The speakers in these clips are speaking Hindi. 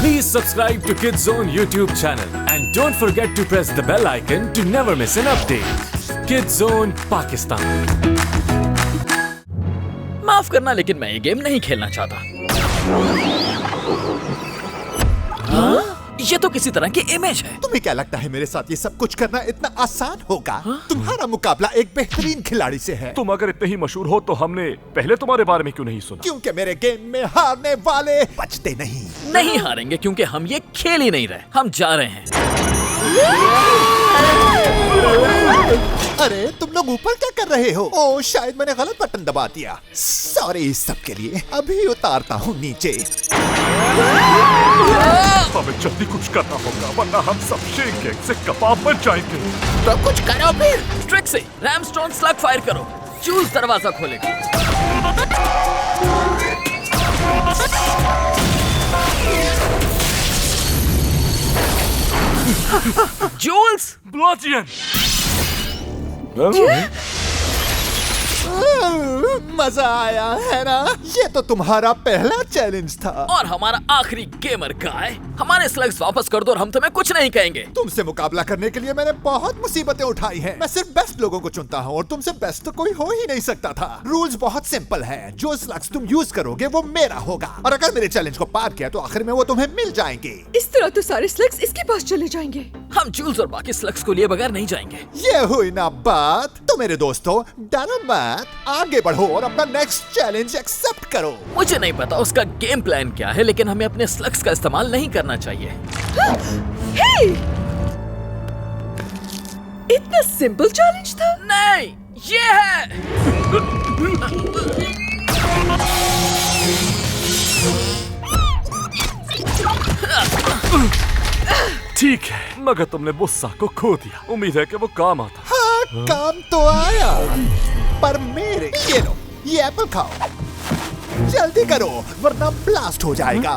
Please subscribe to Kids Zone YouTube channel and don't forget to press the bell icon to never miss an update. Kids Zone Pakistan. माफ करना लेकिन मैं ये गेम नहीं खेलना चाहता। ये तो किसी तरह की इमेज है। तुम्हें क्या लगता है मेरे साथ ये सब कुछ करना इतना आसान होगा? तुम्हारा मुकाबला एक बेहतरीन खिलाड़ी से है। तुम अगर इतने ही मशहूर हो तो हमने पहले तुम्हारे बारे में क्यों नहीं सुना? क्योंकि मेरे गेम में हारने वाले बचते नहीं। नहीं हारेंगे क्योंकि हम ये खेल ही नहीं रहे। हम जा रहे हैं। अरे तुम लोग ऊपर क्या कर रहे हो? ओह शायद मैंने गलत बटन दबा दिया। सॉरी इस सब के लिए। अभी उतारता हूँ नीचे। हमें जल्दी कुछ करना होगा वरना हम सब शेक गैंग से कबाब बन जाएंगे। तो कुछ करो फिर। ट्रिक से रैमस्टोन स्लग फायर करो। जूल्स दरवाजा खोलेगा। जूल्स ब्लाजियन। मजा आया है ना? ये तो तुम्हारा पहला चैलेंज था। और हमारा आखिरी गेमर गाय। हमारे स्लग्स वापस कर दो और हम तुम्हें कुछ नहीं कहेंगे। तुमसे मुकाबला करने के लिए मैंने बहुत मुसीबतें उठाई हैं। मैं सिर्फ बेस्ट लोगों को चुनता हूँ और तुमसे बेस्ट तो कोई हो ही नहीं सकता था। रूल्स बहुत सिंपल हैं। जो स्लग्स तुम यूज करोगे वो मेरा होगा और अगर मेरे चैलेंज को पार किया तो आखिर में वो तुम्हें मिल जाएंगे। इस तरह तो सारे स्लग्स इसके पास चले जाएंगे। हम जूल्स और बाकी स्लग्स को लिए बगैर नहीं जाएंगे। ये हुई ना बात। तो मेरे दोस्तों डरो मत, आगे बढ़ो और अपना नेक्स्ट चैलेंज एक्सेप्ट करो। मुझे नहीं पता उसका गेम प्लान क्या है लेकिन हमें अपने स्लग्स का इस्तेमाल नहीं करना चाहिए। हे! इतना सिंपल चैलेंज था? नहीं, ये है। ठीक है मगर तुमने बुस्सा को खो दिया। उम्मीद है कि वो काम आता। हाँ काम तो आया पर मेरे ये लो ये एप्पल खाओ। जल्दी करो वरना ब्लास्ट हो जाएगा।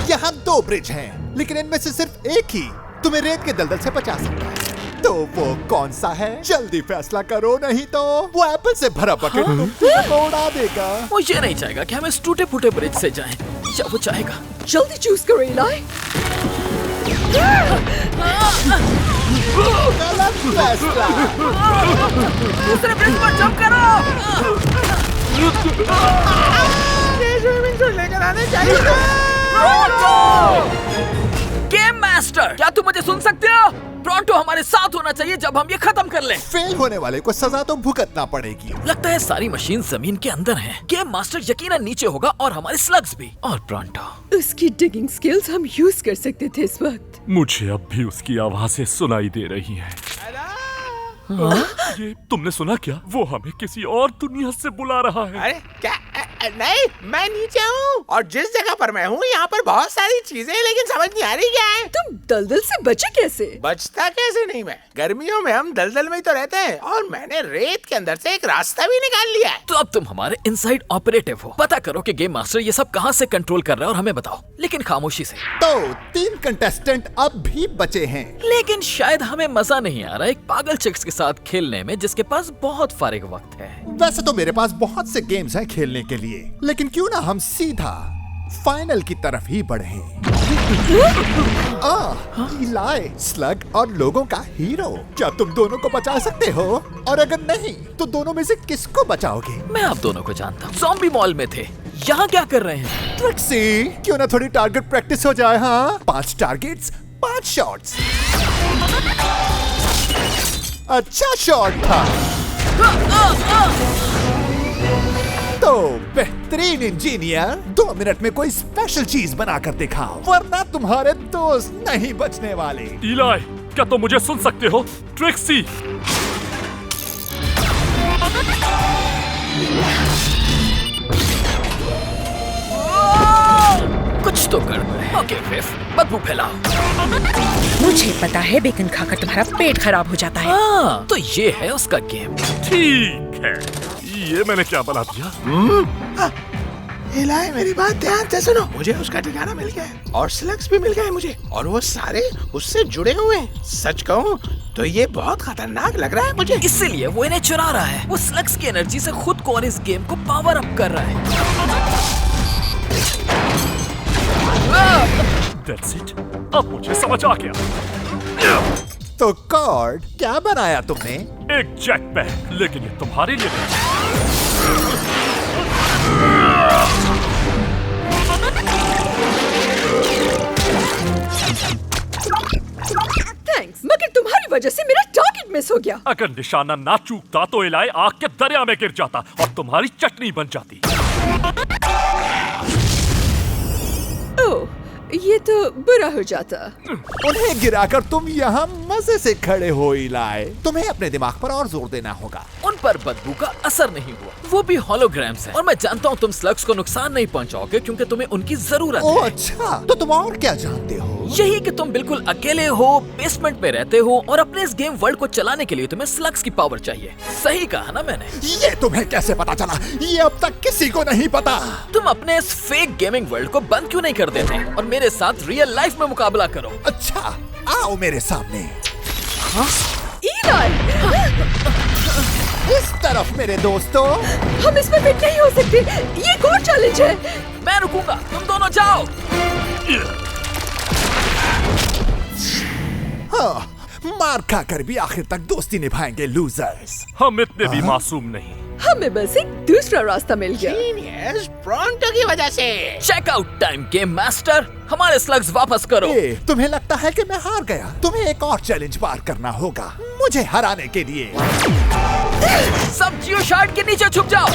यहाँ 2 ब्रिज हैं, लेकिन इनमें से सिर्फ एक ही तुम्हें रेत के दलदल से बचा सकता है। तो वो कौन सा है? जल्दी फैसला करो नहीं तो वो एप्पल से भरा बकेट तुमको उड़ा देगा। वो ये नहीं चाहेगा कि हम इस टूटे फूटे ब्रिज से जाएं। या वो चाहेगा। जल्दी चूज करो इलाई। गलत फैसला। दूसरे ब्रिज पर जंप करो। लेकर आने चाहिए। गेम मास्टर क्या तुम मुझे सुन सकते हो? प्रोंटो हमारे साथ होना चाहिए जब हम ये खत्म कर लें। फेल होने वाले को सजा तो भुगतना पड़ेगी। लगता है सारी मशीन जमीन के अंदर हैं। गेम मास्टर यकीनन नीचे होगा और हमारे स्लग्स भी। और प्रोंटो उसकी डिगिंग स्किल्स हम यूज कर सकते थे इस वक्त। मुझे अब भी उसकी आवाजें सुनाई दे रही हैं। ये तुमने सुना क्या? वो हमें किसी और दुनिया से बुला रहा है। अरे क्या? नहीं मैं नीचे हूँ और जिस जगह पर मैं हूँ यहाँ पर बहुत सारी चीजें हैं लेकिन समझ नहीं आ रही क्या है। तुम दलदल से बचे कैसे? बचता कैसे नहीं मैं? गर्मियों में हम दलदल में ही तो रहते हैं और मैंने रेत के अंदर से एक रास्ता भी निकाल लिया है। तो अब तुम हमारे इनसाइड ऑपरेटिव हो। पता करो कि गेम मास्टर ये सब कहाँ से कंट्रोल कर रहा है और हमें बताओ, लेकिन खामोशी से। तो 3 कंटेस्टेंट अब भी बचे हैं। लेकिन शायद हमें मजा नहीं आ रहा एक पागल चिक्स के साथ खेलने में जिसके पास बहुत फारिग वक्त है। वैसे तो मेरे पास बहुत से गेम्स हैं खेलने के लिए, लेकिन क्यों ना हम सीधा फाइनल की तरफ ही बढ़ें। इलाई स्लग और लोगों का हीरो। क्या तुम दोनों को बचा सकते हो? और अगर नहीं तो दोनों में से किसको बचाओगे? मैं आप दोनों को जानता हूँ। ज़ॉम्बी मॉल में थे। यहाँ क्या कर रहे हैं? ट्रिक्सी क्यों ना थोड़ी टारगेट प्रैक्टिस हो जाए? हाँ 5 टारगेट्स 5 शॉट्स। अच्छा शॉट था। तो बेहतरीन इंजीनियर 2 मिनट में कोई स्पेशल चीज बना कर दिखाओ वरना तुम्हारे दोस्त नहीं बचने वाले। इलाई क्या तुम मुझे सुन सकते हो? ट्रिक्सी कुछ तो गड़बड़ है। ओके फिफ बदबू फैलाओ। मुझे पता है बेकन खाकर तुम्हारा पेट खराब हो जाता है। हाँ, तो ये है उसका गेम। ठीक है ये मैंने क्या बना दिया? इलाई मेरी बात ध्यान से सुनो। मुझे उसका ठिकाना मिल गया है और स्लग्स भी मिल गए मुझे और वो सारे उससे जुड़े हुए हैं। सच कहूँ तो ये बहुत खतरनाक लग रहा है मुझे। इसीलिए वो इन्हें चुरा रहा है। वो स्लग्स की एनर्जी से खुद को और इस गेम को पावर अप कर रहा है। That's it. अब मुझे समझ आ गया। तो कॉर्ड क्या बनाया तुमने? एक जैक पैक, लेकिन ये तुम्हारे लिए नहीं। थैंक्स, मगर तुम्हारी वजह से मेरा टारगेट मिस हो गया। अगर निशाना ना चूकता तो इलाई आग के दरिया में गिर जाता और तुम्हारी चटनी बन जाती। ओह, ये तो बुरा हो जाता। उन्हें गिराकर तुम यहाँ मजे से खड़े हो इलाई। तुम्हें अपने दिमाग पर और जोर देना होगा। उन पर बदबू का असर नहीं हुआ, वो भी होलोग्राम्स हैं। और मैं जानता हूँ तुम स्लग्स को नुकसान नहीं पहुँचाओगे क्योंकि तुम्हें उनकी जरूरत ओह है। अच्छा, तो तुम और क्या जानते हो? यही कि तुम बिल्कुल अकेले हो, बेसमेंट में रहते हो और अपने इस गेम वर्ल्ड को चलाने के लिए तुम्हें स्लग्स की पावर चाहिए। सही कहा ना मैंने? ये तुम्हें कैसे पता चला? ये अब तक किसी को नहीं पता। तुम अपने इस फेक गेमिंग वर्ल्ड को बंद क्यों नहीं कर देते और मेरे साथ रियल लाइफ में मुकाबला करो? अच्छा, आओ मेरे सामने। इलाई, इस तरफ मेरे दोस्तों। हम इसमें फिट नहीं हो सकते। ये एक और चैलेंज है। मैं रुकूंगा, तुम दोनों जाओ। हाँ, मार खाकर भी आखिर तक दोस्ती निभाएंगे लूजर्स। हम इतने भी मासूम नहीं। हमें बस एक दूसरा रास्ता मिल गया। जीनियस, ब्रॉन्टो की वजह से। Check out time game master, हमारे स्लग्स वापस करो। तुम्हें लगता है कि मैं हार गया? तुम्हें एक और चैलेंज पार करना होगा मुझे हराने के लिए। सब जियो शार्ट के नीचे छुप जाओ।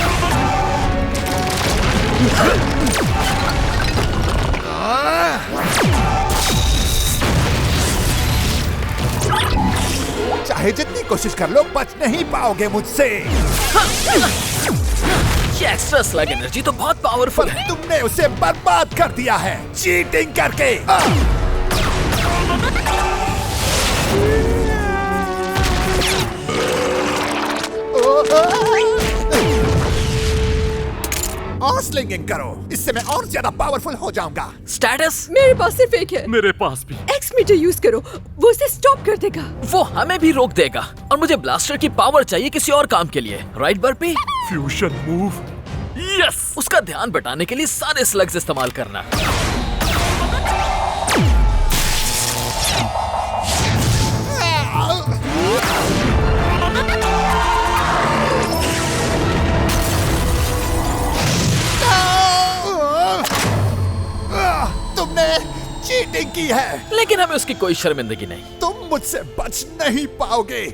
चाहे जितनी कोशिश कर लो, बच नहीं पाओगे मुझसे। ये एक्स्ट्रा स्लग एनर्जी तो बहुत पावरफुल पर है। तुमने उसे बर्बाद कर दिया है चीटिंग करके। और स्लिंगिंग करो, इससे मैं और ज्यादा पावरफुल हो जाऊंगा। स्टेटस मेरे पास सिर्फ एक है। मेरे पास भी। एक्स मीटर यूज करो, वो उसे स्टॉप कर देगा। वो हमें भी रोक देगा और मुझे ब्लास्टर की पावर चाहिए किसी और काम के लिए। Right burpee? Fusion move. Yes. उसका ध्यान बटाने के लिए सारे स्लग्स इस्तेमाल करना। तुमने चीटिंग की है, लेकिन हमें उसकी कोई शर्मिंदगी नहीं। तुम मुझसे बच नहीं पाओगे।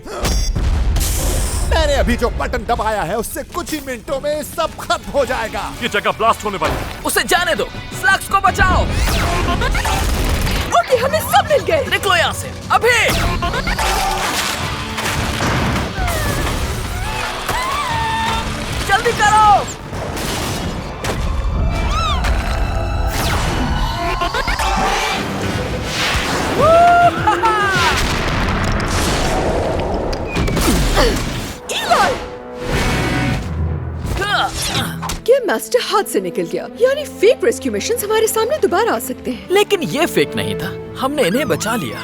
मैंने अभी जो बटन दबाया है उससे कुछ ही मिनटों में सब खत्म हो जाएगा। ये जगह ब्लास्ट होने वाली है। उसे जाने दो, स्लग्स को बचाओ। ओके, हमें सब मिल गए। निकलो यहाँ से अभी। जल्दी करो। गेम मास्टर हाथ से निकल गया, यानी फेक रेस्क्यू मिशंस हमारे सामने दोबारा आ सकते हैं। लेकिन ये फेक नहीं था, हमने इन्हें बचा लिया।